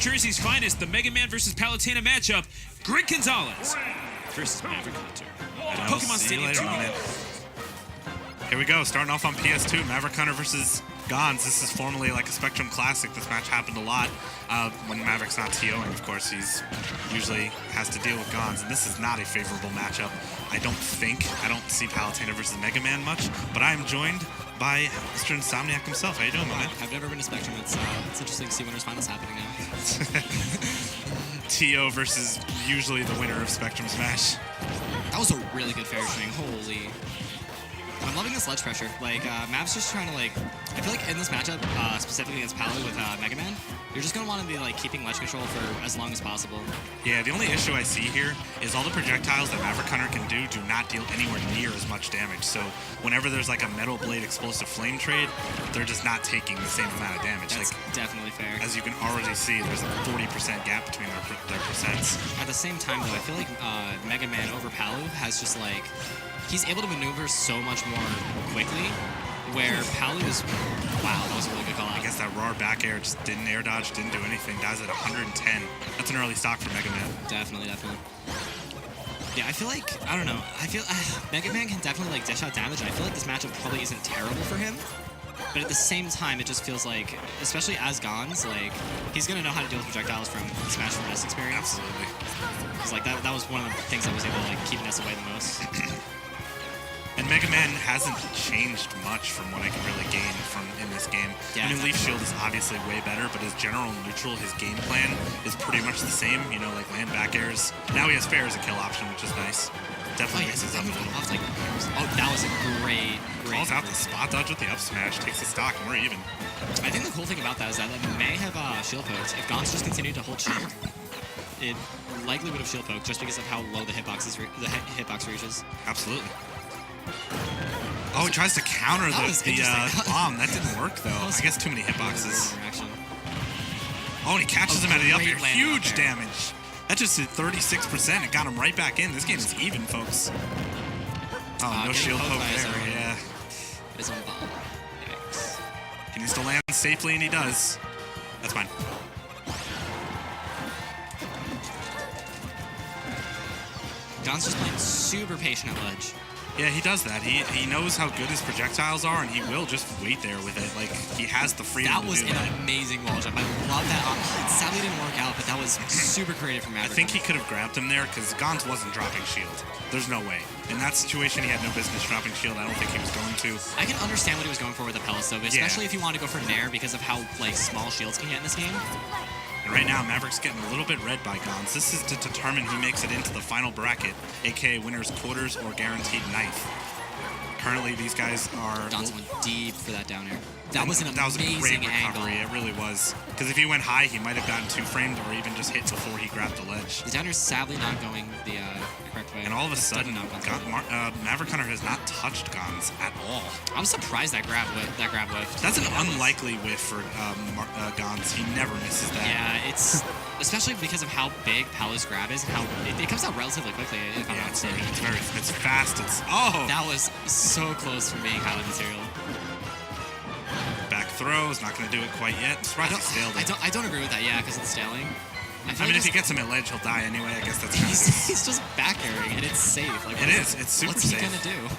Jersey's finest, the Mega Man versus Palutena matchup, Gonzales versus MaverickHunter. Pokemon Stadium 2. Here we go, starting off on PS2, MaverickHunter versus Gons. This is formerly like a Spectrum Classic. This match happened a lot when Maverick's not TOing. Of course, he's usually has to deal with Gons, and this is not a favorable matchup. I don't see Palutena versus Mega Man much, but I am joined by Mr. Insomniac himself. How you doing, man? I've never been to Spectrum. It's interesting to see Winners Finals happening now. TO versus usually the winner of Spectrum Smash. That was a really good fair string. Holy. I'm loving this ledge pressure. Like, Mav's just trying to, like, I feel like in this matchup, specifically against Palu with Mega Man, you're just going to want to be, like, keeping ledge control for as long as possible. Yeah, the only issue I see here is all the projectiles that MaverickHunter can do not deal anywhere near as much damage. So whenever there's, like, a Metal Blade Explosive Flame trade, they're just not taking the same amount of damage. That's like, definitely fair. As you can already see, there's a 40% gap between their percents. At the same time, though, I feel like Mega Man over Palu has just, like, he's able to maneuver so much more quickly, where Palu is... Wow, that was a really good call out. I guess that raw back air just didn't air dodge, didn't do anything. Dies at 110. That's an early stock for Mega Man. Definitely, definitely. Yeah, I feel like... I don't know. I feel... Mega Man can definitely, like, dish out damage, and I feel like this matchup probably isn't terrible for him. But at the same time, it just feels like, especially as Gons, like, he's going to know how to deal with projectiles from Smash 4 experience. Absolutely. It's like, that was one of the things that was able to, like, keep Ness away the most. And Mega Man hasn't changed much from what I can really gain from in this game. Yeah, I mean, Leaf Shield is obviously way better, but his general neutral, his game plan is pretty much the same. You know, like land back airs. Now he has fair as a kill option, which is nice. Definitely mixes up a little. Oh, that was a great Calls out the spot dodge with the up smash, takes the stock, and we're even. I think the cool thing about that is that it may have shield poked. If Gons just continued to hold shield, it likely would have shield poked just because of how low the hitbox reaches. Absolutely. Oh, he tries to counter the bomb. That didn't work, though. I guess too many hitboxes. Oh, and he catches him out of the up air. Huge damage. That just did 36%. It got him right back in. This game is even, folks. Oh, no shield poke there. Yeah. His own bomb. Yikes. He needs to land safely, and he does. That's fine. Don's just playing super patient at ledge. Yeah, he does that. He knows how good his projectiles are, and he will just wait there with it. Like, he has the freedom That to was do an that. amazing wall jump. I love that. It sadly didn't work out, but that was super creative from Maverick. I think he could have grabbed him there because Gons wasn't dropping shield. There's no way. In that situation, he had no business dropping shield. I don't think he was going to. I can understand what he was going for with the pellets, though, but especially if you want to go for Nair because of how like small shields can get in this game. And right now, Maverick's getting a little bit red by Gons. This is to determine who makes it into the final bracket, aka winner's quarters or guaranteed ninth. Currently, these guys are... Don's went deep for that down air. That was an amazing That was a great recovery. angle. It really was. Because if he went high, he might have gotten two-framed or even just hit before he grabbed the ledge. The down air's sadly not going the correct way. And all of a sudden, MaverickHunter has not touched Gons at all. I'm surprised that grab whiffed. That's an unlikely whiff for Gons. He never misses that. Yeah, it's... Especially because of how big Palu's grab is and how... It comes out relatively quickly, if I'm not mistaken. It's fast. Oh! That was so close from being highlight material. Back throw is not going to do it quite yet. I'm surprised he staled it. I don't agree with that, yeah, because of the staling. I mean, if he gets him at ledge, he'll die anyway. I guess that's kind of... He's just back airing, and it's safe. Like, It's super safe. What's he going to do?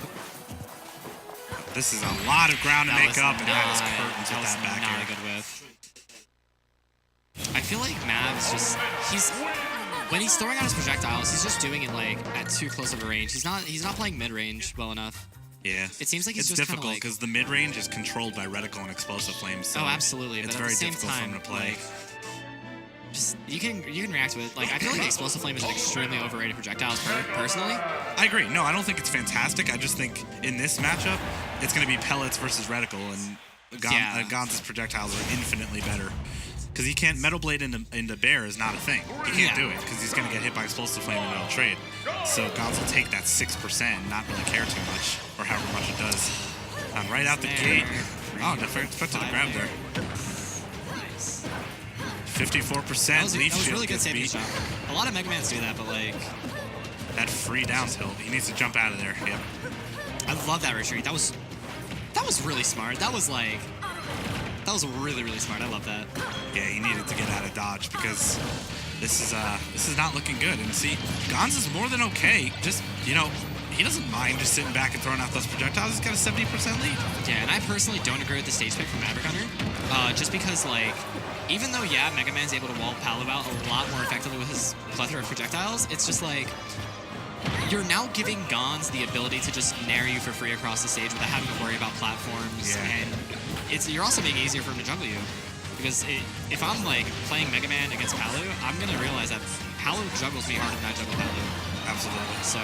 This is a lot of ground to make up, and that is curtains with that back not air. a good whiff. I feel like Mav's just... When he's throwing out his projectiles, he's just doing it, like, at too close of a range. He's not playing mid-range well enough. Yeah. It seems like he's it's just difficult because the mid-range is controlled by reticle and explosive flames. So oh, absolutely. It's but very at the same difficult time, for him to play. Like, just you can react to it. Like I feel like the explosive flame is an extremely overrated projectile personally. I agree. No, I don't think it's fantastic. I just think in this matchup, it's going to be pellets versus reticle, and Gons' projectiles are infinitely better. Because he can't Metal Blade into Bear is not a thing. He can't do it because he's going to get hit by explosive flame and it'll trade. So Gons will take that 6% and not really care too much, or however much it does. Right out the gate. Oh, expected to grab there. Nice. 54% leaf that was shield really good gets safety beat. shot. A lot of Mega Mans do that, but like that free down tilt, he needs to jump out of there. Yep. I love that retreat. That was really smart. That was like That was really, really smart. I love that. Yeah, he needed to get out of dodge because this is not looking good. And see, Gonz is more than okay. Just, you know, he doesn't mind just sitting back and throwing out those projectiles. He's got a 70% lead. Yeah, and I personally don't agree with the stage pick from MaverickHunter. Just because, like, even though, yeah, Mega Man's able to wall Palu out a lot more effectively with his plethora of projectiles, it's just like, you're now giving Gonz the ability to just nair you for free across the stage without having to worry about platforms. Yeah. And you're also making it easier for him to juggle you. Because if I'm, like, playing Mega Man against Palu, I'm going to realize that Palu juggles me harder than I juggle Palu. Absolutely. So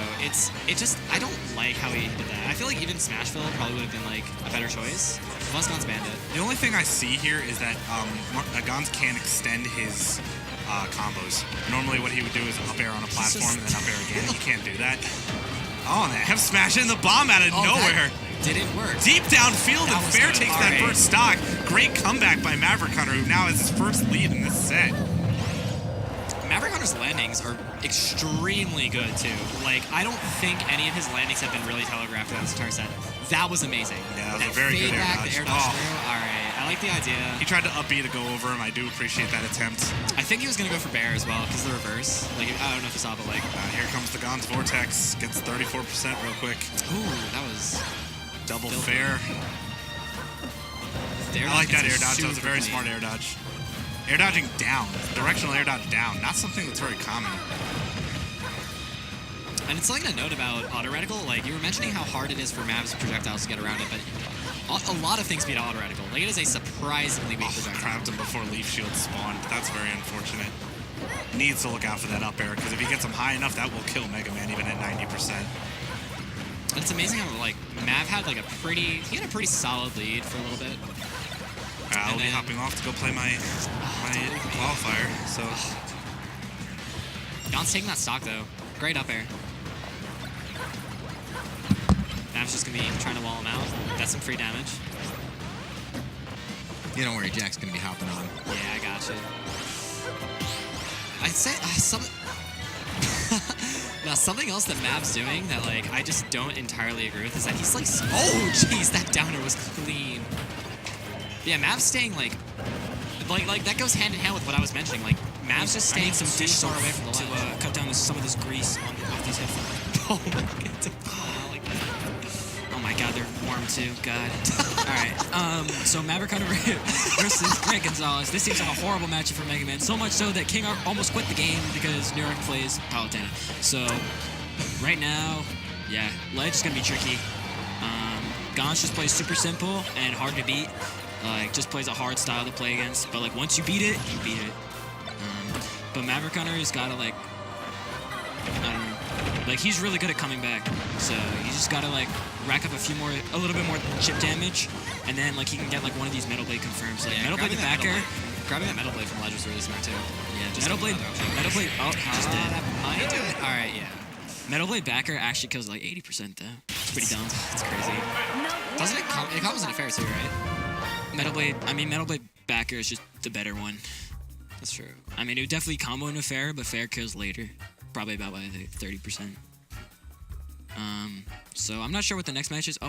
I don't like how he did that. I feel like even Smashville probably would have been like a better choice. Plus Gonz Bandit. The only thing I see here is that Gonz can extend his combos. Normally what he would do is up air on a platform and then up air again. He can't do that. Oh, and they have smashing the bomb out of nowhere. Didn't work. Deep downfield, and Fair takes that first stock. Great comeback by MaverickHunter, who now has his first lead in this set. MaverickHunter's landings are extremely good, too. Like, I don't think any of his landings have been really telegraphed in this entire set. That was amazing. Yeah, that was a very good air dodge. The air dodge through. All right, I like the idea. He tried to up B to go over him. I do appreciate that attempt. I think he was going to go for Bear as well, because the reverse. Like, I don't know if you saw, but, like... Here comes the Gonz Vortex. Gets 34% real quick. Ooh, that was... Double Fair. I like that air dodge. That was a very smart air dodge. Air dodging down. Directional air dodge down. Not something that's very common. And it's something to note about auto reticle. Like, you were mentioning how hard it is for Mav's projectiles to get around it, but a lot of things beat auto reticle. Like, it is a surprisingly weak projectile. Crapped him before Leaf Shield spawned. That's very unfortunate. Needs to look out for that up air, because if he gets him high enough, that will kill Mega Man even at 90%. And it's amazing how, like, Mav had, like, he had a pretty solid lead for a little bit. I'll be hopping off to go play my qualifier, so... Gonz taking that stock, though. Great up air. Mav's just going to be trying to wall him out. That's some free damage. You don't worry, Jack's going to be hopping on. Yeah, I got you. I'd say now, something else that Mav's doing that, like, I just don't entirely agree with is that he's, like... Oh, jeez, that downer was clean. Yeah, Mav's staying, like, that goes hand in hand with what I was mentioning. Like, Mav's just staying some dish far away from the ledge. To cut down some of this grease off these headphones. Oh, my God. Oh, my God, they're warm, too. God. All right, so MaverickHunter versus Greg Gonzales. This seems like a horrible matchup for Mega Man. So much so that King almost quit the game because New York plays Palutena. So, right now, yeah, ledge is going to be tricky. Gonz just plays super simple and hard to beat. Like, just plays a hard style to play against. But, like, once you beat it, you beat it. But MaverickHunter has got to, like, I don't know. Like, he's really good at coming back. So, you just got to, like, rack up a little bit more chip damage. And then, like, he can get, like, one of these Metal Blade confirms. Like, Metal Blade the backer. Grabbing that Metal Blade from ledge was really smart, too. Yeah, just Metal Blade, oh, he just did. That might do it. All right, yeah. Metal Blade backer actually kills, like, 80%, though. It's pretty dumb. It's crazy. Doesn't it comes in a fair, too, right? Metal Blade backer is just the better one. That's true. I mean, it would definitely combo into fair, but fair kills later. Probably about, I think, 30%. So I'm not sure what the next match is. Oh,